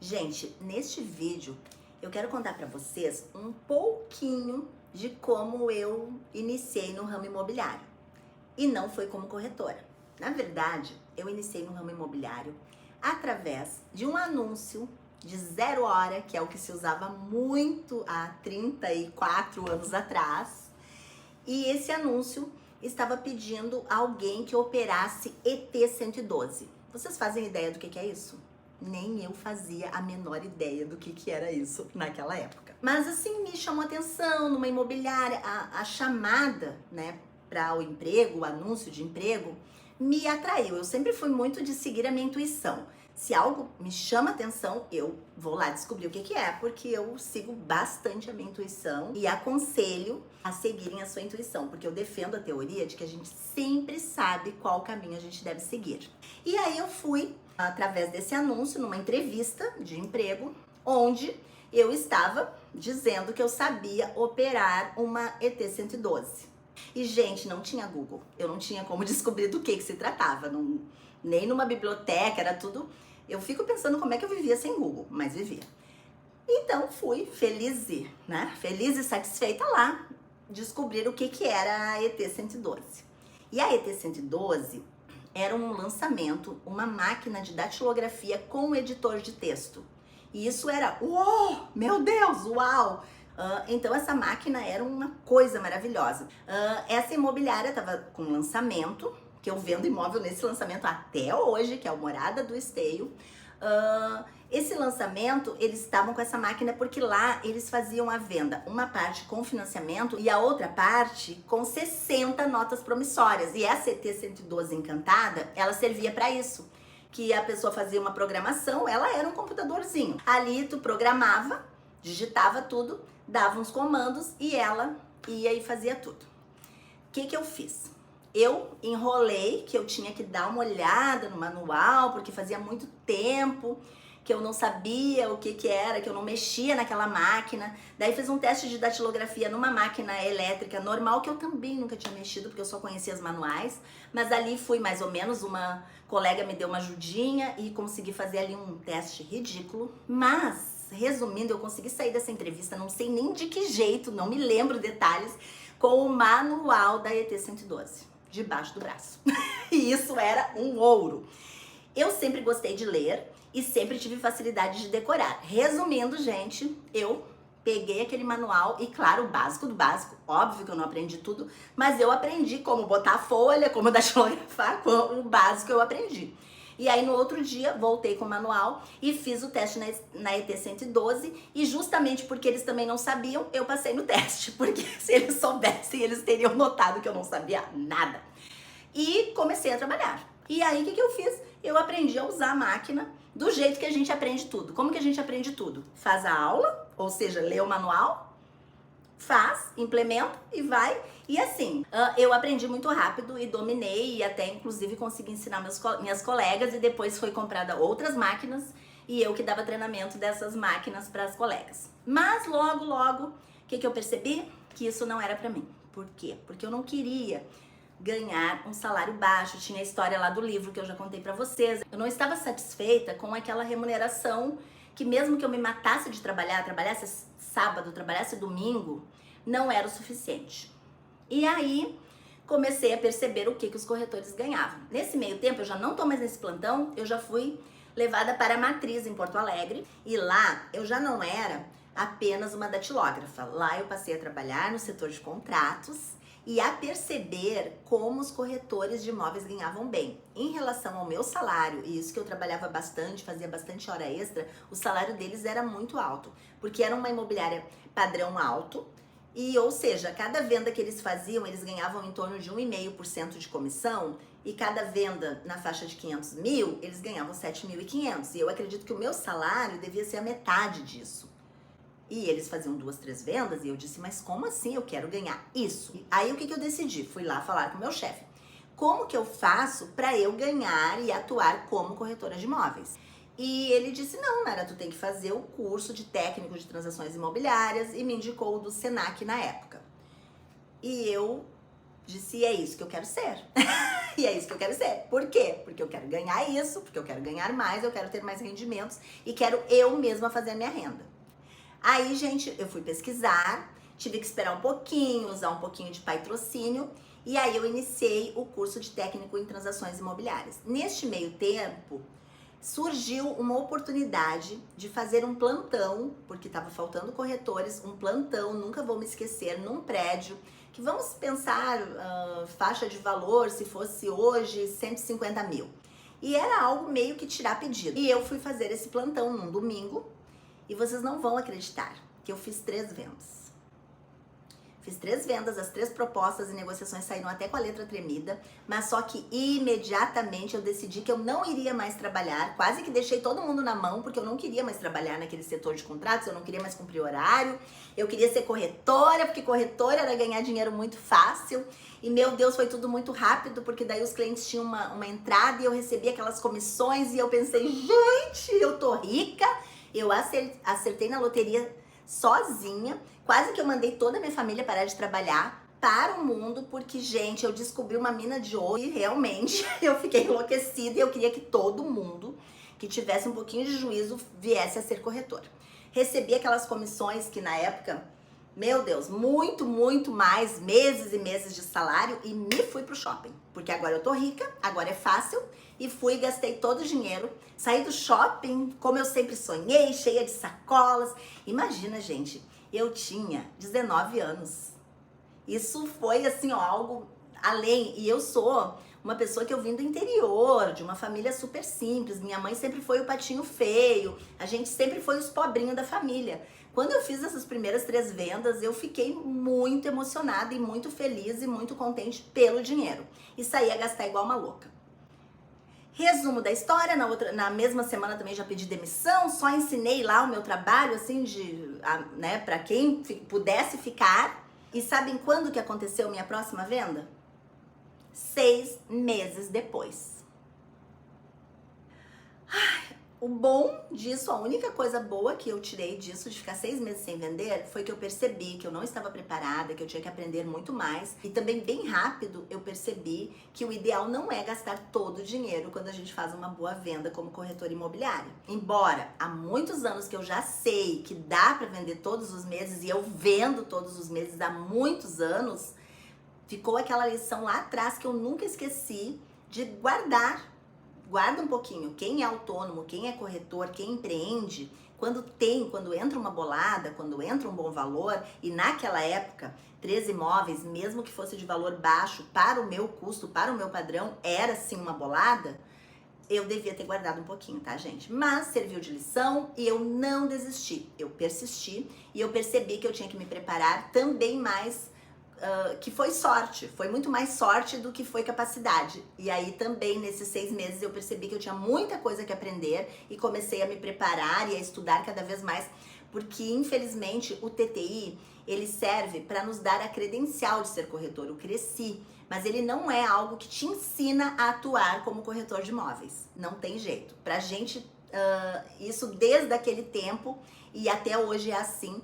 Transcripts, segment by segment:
Gente, neste vídeo eu quero contar para vocês um pouquinho de como eu iniciei no ramo imobiliário. E não foi como corretora. Na verdade, eu iniciei no ramo imobiliário através de um anúncio de 0 hora, que é o que se usava muito há 34 anos atrás. E esse anúncio estava pedindo alguém que operasse ET-112. Vocês fazem ideia do que é isso? Nem eu fazia a menor ideia do que era isso naquela época. Mas assim, me chamou a atenção numa imobiliária, a chamada, né, para o emprego, o anúncio de emprego, me atraiu. Eu sempre fui muito de seguir a minha intuição. Se algo me chama atenção, eu vou lá descobrir o que é, porque eu sigo bastante a minha intuição e aconselho a seguirem a sua intuição, porque eu defendo a teoria de que a gente sempre sabe qual caminho a gente deve seguir. E aí eu fui, através desse anúncio, numa entrevista de emprego, onde eu estava dizendo que eu sabia operar uma ET-112. E, gente, não tinha Google. Eu não tinha como descobrir do que se tratava. Não, nem numa biblioteca, era tudo... Eu fico pensando como é que eu vivia sem Google, mas vivia. Então, fui feliz e satisfeita lá descobrir o que era a ET-112. E a ET-112 era um lançamento, uma máquina de datilografia com editor de texto. E isso era, uau, meu Deus, uau! Então essa máquina era uma coisa maravilhosa. Essa imobiliária estava com lançamento, que eu vendo imóvel nesse lançamento até hoje, que é o Morada do Esteio. Esse lançamento, eles estavam com essa máquina porque lá eles faziam a venda, uma parte com financiamento e a outra parte com 60 notas promissórias. E essa ET-112 encantada, ela servia para isso. Que a pessoa fazia uma programação, ela era um computadorzinho. Ali tu programava, digitava tudo, dava uns comandos e ela ia e fazia tudo. O que eu fiz? Eu enrolei que eu tinha que dar uma olhada no manual, porque fazia muito tempo que eu não sabia o que era, que eu não mexia naquela máquina. Daí fiz um teste de datilografia numa máquina elétrica normal, que eu também nunca tinha mexido, porque eu só conhecia as manuais. Mas ali fui mais ou menos, uma colega me deu uma ajudinha e consegui fazer ali um teste ridículo. Mas, resumindo, eu consegui sair dessa entrevista, não sei nem de que jeito, não me lembro detalhes, com o manual da ET-112 debaixo do braço. E isso era um ouro. Eu sempre gostei de ler e sempre tive facilidade de decorar. Resumindo, gente, eu peguei aquele manual e, claro, o básico do básico. Óbvio que eu não aprendi tudo, mas eu aprendi como botar folha, como datilografar, o básico eu aprendi. E aí, no outro dia, voltei com o manual e fiz o teste na ET-112. E justamente porque eles também não sabiam, eu passei no teste. Porque se eles soubessem, eles teriam notado que eu não sabia nada. E comecei a trabalhar. E aí, o que eu fiz? Eu aprendi a usar a máquina do jeito que a gente aprende tudo. Como que a gente aprende tudo? Faz a aula, ou seja, lê o manual, faz, implementa e vai. E assim, eu aprendi muito rápido e dominei e até inclusive consegui ensinar minhas colegas, e depois foi comprada outras máquinas e eu que dava treinamento dessas máquinas para as colegas. Mas logo, o que eu percebi? Que isso não era para mim. Por quê? Porque eu não queria ganhar um salário baixo. Tinha a história lá do livro que eu já contei para vocês. Eu não estava satisfeita com aquela remuneração que, mesmo que eu me matasse de trabalhar, trabalhasse sábado, trabalhasse domingo, não era o suficiente. E aí comecei a perceber o que os corretores ganhavam. Nesse meio tempo, eu já não tô mais nesse plantão, eu já fui levada para a matriz em Porto Alegre, e lá eu já não era apenas uma datilógrafa. Lá eu passei a trabalhar no setor de contratos e a perceber como os corretores de imóveis ganhavam bem. Em relação ao meu salário, e isso que eu trabalhava bastante, fazia bastante hora extra, o salário deles era muito alto, porque era uma imobiliária padrão alto, e, ou seja, cada venda que eles faziam, eles ganhavam em torno de 1,5% de comissão, e cada venda na faixa de 500 mil, eles ganhavam 7.500. E eu acredito que o meu salário devia ser a metade disso. E eles faziam 2, 3 vendas, e eu disse, mas como assim? Eu quero ganhar isso. Aí o que eu decidi? Fui lá falar com o meu chefe. Como que eu faço para eu ganhar e atuar como corretora de imóveis? E ele disse, não, Nara, tu tem que fazer o curso de técnico de transações imobiliárias, e me indicou o do Senac na época. E eu disse, é isso que eu quero ser. E é isso que eu quero ser. Por quê? Porque eu quero ganhar isso, porque eu quero ganhar mais, eu quero ter mais rendimentos e quero eu mesma fazer a minha renda. Aí, gente, eu fui pesquisar, tive que esperar um pouquinho, usar um pouquinho de patrocínio, e aí eu iniciei o curso de técnico em transações imobiliárias. Neste meio tempo, surgiu uma oportunidade de fazer um plantão, porque estava faltando corretores, um plantão, nunca vou me esquecer, num prédio, que vamos pensar, faixa de valor, se fosse hoje, 150 mil. E era algo meio que tirar pedido. E eu fui fazer esse plantão num domingo, e vocês não vão acreditar que eu fiz 3 vendas. Fiz 3 vendas, as 3 propostas e negociações saíram até com a letra tremida, mas só que imediatamente eu decidi que eu não iria mais trabalhar, quase que deixei todo mundo na mão, porque eu não queria mais trabalhar naquele setor de contratos, eu não queria mais cumprir horário, eu queria ser corretora, porque corretora era ganhar dinheiro muito fácil, e meu Deus, foi tudo muito rápido, porque daí os clientes tinham uma entrada e eu recebia aquelas comissões e eu pensei, gente, eu tô rica, eu acertei na loteria sozinha, quase que eu mandei toda a minha família parar de trabalhar para o mundo, porque, gente, eu descobri uma mina de ouro e realmente eu fiquei enlouquecida e eu queria que todo mundo que tivesse um pouquinho de juízo viesse a ser corretor. Recebi aquelas comissões que na época, meu Deus, muito, muito mais, meses e meses de salário e me fui pro shopping, porque agora eu tô rica, agora é fácil. E fui e gastei todo o dinheiro, saí do shopping, como eu sempre sonhei, cheia de sacolas. Imagina, gente, eu tinha 19 anos. Isso foi, assim, ó, algo além. E eu sou uma pessoa que eu vim do interior, de uma família super simples. Minha mãe sempre foi o patinho feio, a gente sempre foi os pobrinhos da família. Quando eu fiz essas primeiras 3 vendas, eu fiquei muito emocionada e muito feliz e muito contente pelo dinheiro. E saí a gastar igual uma louca. Resumo da história, na mesma semana também já pedi demissão, só ensinei lá o meu trabalho, assim, né, pra quem pudesse ficar. E sabem quando que aconteceu minha próxima venda? 6 meses depois. O bom disso, a única coisa boa que eu tirei disso, de ficar 6 meses sem vender, foi que eu percebi que eu não estava preparada, que eu tinha que aprender muito mais. E também bem rápido eu percebi que o ideal não é gastar todo o dinheiro quando a gente faz uma boa venda como corretor imobiliário. Embora há muitos anos que eu já sei que dá para vender todos os meses e eu vendo todos os meses há muitos anos, ficou aquela lição lá atrás que eu nunca esqueci de guardar. Guarda um pouquinho, quem é autônomo, quem é corretor, quem empreende, quando entra uma bolada, quando entra um bom valor, e naquela época, 3 imóveis, mesmo que fosse de valor baixo, para o meu custo, para o meu padrão, era sim uma bolada, eu devia ter guardado um pouquinho, tá, gente? Mas serviu de lição e eu não desisti, eu persisti e eu percebi que eu tinha que me preparar também mais. Que foi sorte, foi muito mais sorte do que foi capacidade. E aí também nesses 6 meses eu percebi que eu tinha muita coisa que aprender e comecei a me preparar e a estudar cada vez mais, porque infelizmente o TTI, ele serve para nos dar a credencial de ser corretor, o Cresci, mas ele não é algo que te ensina a atuar como corretor de imóveis, não tem jeito. Pra gente, isso desde aquele tempo e até hoje é assim.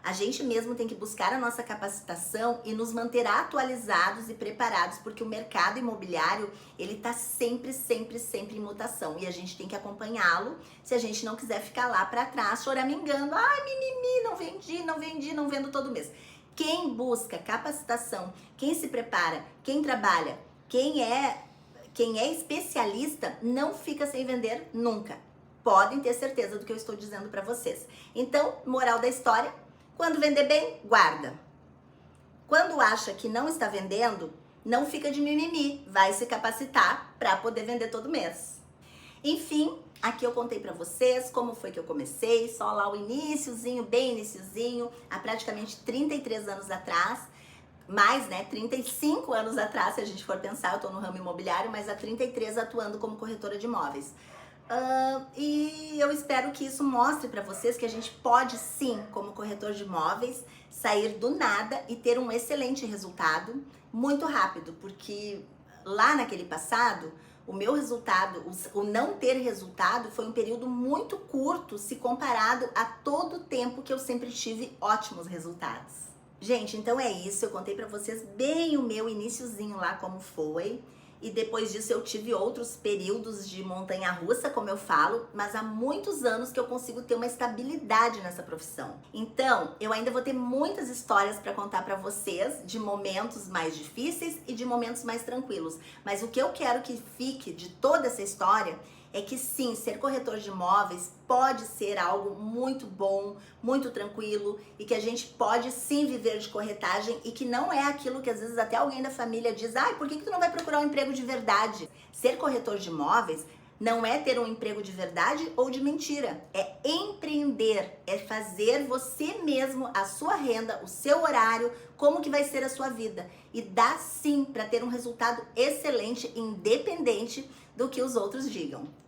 A gente mesmo tem que buscar a nossa capacitação e nos manter atualizados e preparados, porque o mercado imobiliário, ele tá sempre, sempre, sempre em mutação. E a gente tem que acompanhá-lo se a gente não quiser ficar lá para trás choramingando. Ai, mimimi, não vendo todo mês. Quem busca capacitação, quem se prepara, quem trabalha, quem é especialista, não fica sem vender nunca. Podem ter certeza do que eu estou dizendo para vocês. Então, moral da história, quando vender bem, guarda. Quando acha que não está vendendo, não fica de mimimi, vai se capacitar para poder vender todo mês. Enfim, aqui eu contei para vocês como foi que eu comecei, só lá o iniciozinho, bem iniciozinho, há praticamente 33 anos atrás, mais, né, 35 anos atrás, se a gente for pensar, eu tô no ramo imobiliário, mas há 33 atuando como corretora de imóveis. E eu espero que isso mostre para vocês que a gente pode sim, como corretor de imóveis, sair do nada e ter um excelente resultado muito rápido, porque lá naquele passado, o meu resultado, o não ter resultado foi um período muito curto se comparado a todo o tempo que eu sempre tive ótimos resultados. Gente, então é isso, eu contei pra vocês bem o meu iniciozinho lá como foi. e depois disso eu tive outros períodos de montanha-russa, como eu falo, mas há muitos anos que eu consigo ter uma estabilidade nessa profissão. Então, eu ainda vou ter muitas histórias para contar para vocês de momentos mais difíceis e de momentos mais tranquilos. Mas o que eu quero que fique de toda essa história é que sim, ser corretor de imóveis pode ser algo muito bom, muito tranquilo e que a gente pode sim viver de corretagem e que não é aquilo que às vezes até alguém da família diz: ai, por que tu não vai procurar um emprego de verdade? Ser corretor de imóveis não é ter um emprego de verdade ou de mentira, é empreender, é fazer você mesmo a sua renda, o seu horário, como que vai ser a sua vida. E dá sim para ter um resultado excelente, independente do que os outros digam.